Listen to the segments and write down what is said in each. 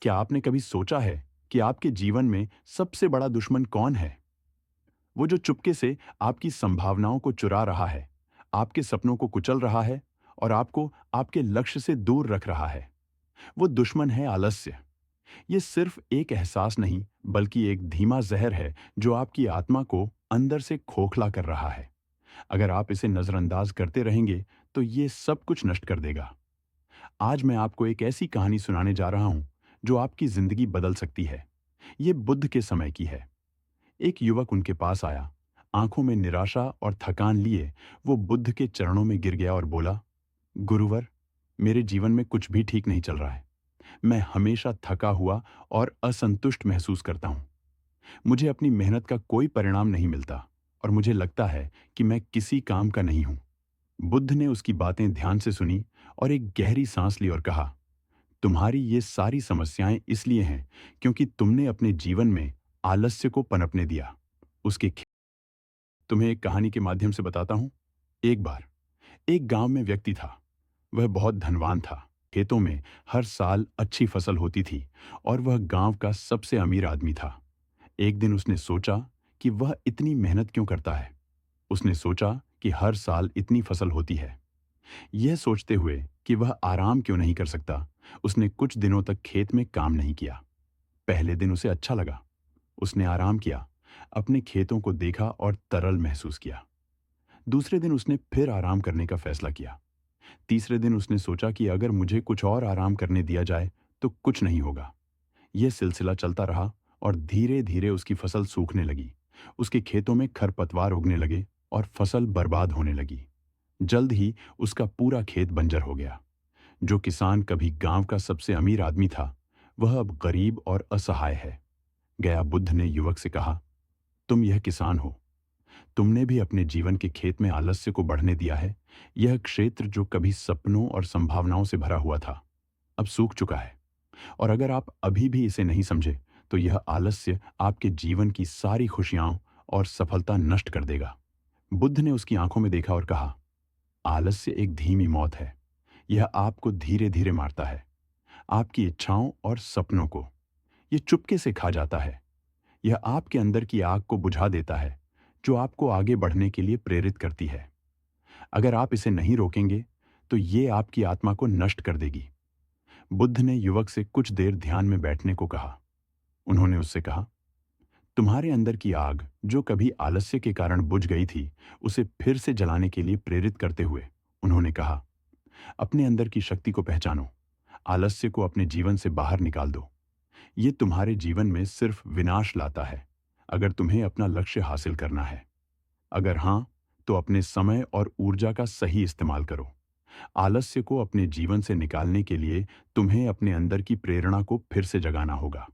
क्या आपने कभी सोचा है कि आपके जीवन में सबसे बड़ा दुश्मन कौन है? वो जो चुपके से आपकी संभावनाओं को चुरा रहा है, आपके सपनों को कुचल रहा है और आपको आपके लक्ष्य से दूर रख रहा है। वो दुश्मन है आलस्य। ये सिर्फ एक एहसास नहीं, बल्कि एक धीमा जहर है जो आपकी आत्मा को अंदर से खोखला कर रहा है। अगर आप इसे नजरअंदाज करते रहेंगे, तो ये सब कुछ नष्ट कर देगा। आज मैं आपको एक ऐसी कहानी सुनाने जा रहा हूं जो आपकी जिंदगी बदल सकती है। ये बुद्ध के समय की है। एक युवक उनके पास आया। आंखों में निराशा और थकान लिए वो बुद्ध के चरणों में गिर गया और बोला, गुरुवर, मेरे जीवन में कुछ भी ठीक नहीं चल रहा है। मैं हमेशा थका हुआ और असंतुष्ट महसूस करता हूँ। मुझे अपनी मेहनत का कोई परिणाम नहीं मिलता और मुझे लगता है कि मैं किसी काम का नहीं हूँ। बुद्ध ने उसकी बातें ध्यान से सुनी और एक गहरी सांस ली और कहा, तुम्हारी ये सारी समस्याएं इसलिए हैं क्योंकि तुमने अपने जीवन में आलस्य को पनपने दिया। उसके तुम्हें एक कहानी के माध्यम से बताता हूं। एक बार एक गांव में व्यक्ति था। वह बहुत धनवान था। खेतों में हर साल अच्छी फसल होती थी और वह गांव का सबसे अमीर आदमी था। एक दिन उसने सोचा कि वह इतनी मेहनत क्यों करता है। उसने सोचा कि हर साल इतनी फसल होती है। यह सोचते हुए कि वह आराम क्यों नहीं कर सकता, उसने कुछ दिनों तक खेत में काम नहीं किया। पहले दिन उसे अच्छा लगा। उसने आराम किया, अपने खेतों को देखा और तरल महसूस किया। दूसरे दिन उसने फिर आराम करने का फैसला किया। तीसरे दिन उसने सोचा कि अगर मुझे कुछ और आराम करने दिया जाए तो कुछ नहीं होगा। यह सिलसिला चलता रहा और धीरे धीरे उसकी फसल सूखने लगी। उसके खेतों में खरपतवार उगने लगे और फसल बर्बाद होने लगी। जल्द ही उसका पूरा खेत बंजर हो गया। जो किसान कभी गांव का सबसे अमीर आदमी था, वह अब गरीब और असहाय है। गया बुद्ध ने युवक से कहा, तुम यह किसान हो। तुमने भी अपने जीवन के खेत में आलस्य को बढ़ने दिया है। यह क्षेत्र जो कभी सपनों और संभावनाओं से भरा हुआ था, अब सूख चुका है। और अगर आप अभी भी इसे नहीं समझे, तो यह आलस्य आपके जीवन की सारी खुशियां और सफलता नष्ट कर देगा। बुद्ध ने उसकी आंखों में देखा और कहा, आलस्य एक धीमी मौत है। यह आपको धीरे धीरे मारता है, आपकी इच्छाओं और सपनों को। यह चुपके से खा जाता है। यह आपके अंदर की आग को बुझा देता है, जो आपको आगे बढ़ने के लिए प्रेरित करती है। अगर आप इसे नहीं रोकेंगे, तो ये आपकी आत्मा को नष्ट कर देगी। बुद्ध ने युवक से कुछ देर ध्यान में बैठने को कहा। उन्होंने उससे कहा, तुम्हारे अंदर की आग जो कभी आलस्य के कारण बुझ गई थी, उसे फिर से जलाने के लिए प्रेरित करते हुए उन्होंने कहा, अपने अंदर की शक्ति को पहचानो। आलस्य को अपने जीवन से बाहर निकाल दो। ये तुम्हारे जीवन में सिर्फ विनाश लाता है। अगर तुम्हें अपना लक्ष्य हासिल करना है, अगर हां, तो अपने समय और ऊर्जा का सही इस्तेमाल करो। आलस्य को अपने जीवन से निकालने के लिए तुम्हें अपने अंदर की प्रेरणा को फिर से जगाना होगा।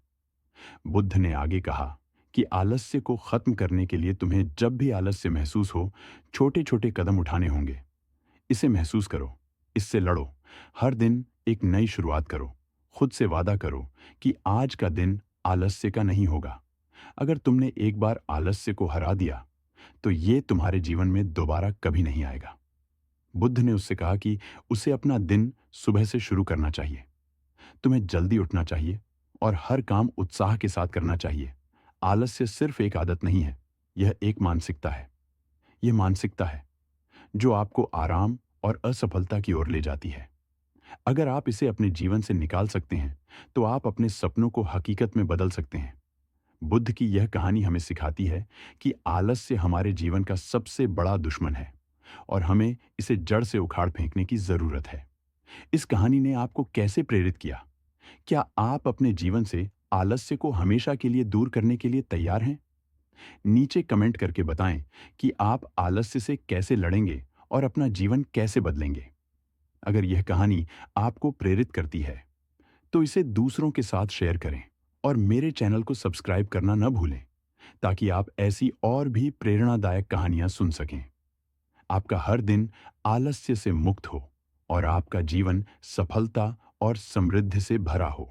बुद्ध ने आगे कहा कि आलस्य को खत्म करने के लिए तुम्हें जब भी आलस्य महसूस हो, छोटे छोटे कदम उठाने होंगे। इसे महसूस करो, इससे लड़ो। हर दिन एक नई शुरुआत करो। खुद से वादा करो कि आज का दिन आलस्य का नहीं होगा। अगर तुमने एक बार आलस्य को हरा दिया, तो ये तुम्हारे जीवन में दोबारा कभी नहीं आएगा। बुद्ध ने उससे कहा कि उसे अपना दिन सुबह से शुरू करना चाहिए। तुम्हें जल्दी उठना चाहिए और हर काम उत्साह के साथ करना चाहिए। आलस्य सिर्फ एक आदत नहीं है, यह एक मानसिकता है। यह मानसिकता है जो आपको आराम और असफलता की ओर ले जाती है। अगर आप इसे अपने जीवन से निकाल सकते हैं, तो आप अपने सपनों को हकीकत में बदल सकते हैं। बुद्ध की यह कहानी हमें सिखाती है कि आलस्य हमारे जीवन का सबसे बड़ा दुश्मन है और हमें इसे जड़ से उखाड़ फेंकने की जरूरत है। इस कहानी ने आपको कैसे प्रेरित किया? क्या आप अपने जीवन से आलस्य को हमेशा के लिए दूर करने के लिए तैयार हैं? नीचे कमेंट करके बताएं कि आप आलस्य से कैसे लड़ेंगे और अपना जीवन कैसे बदलेंगे। अगर यह कहानी आपको प्रेरित करती है, तो इसे दूसरों के साथ शेयर करें और मेरे चैनल को सब्सक्राइब करना न भूलें, ताकि आप ऐसी और भी प्रेरणादायक कहानियां सुन सकें। आपका हर दिन आलस्य से मुक्त हो और आपका जीवन सफलता और समृद्धि से भरा हो।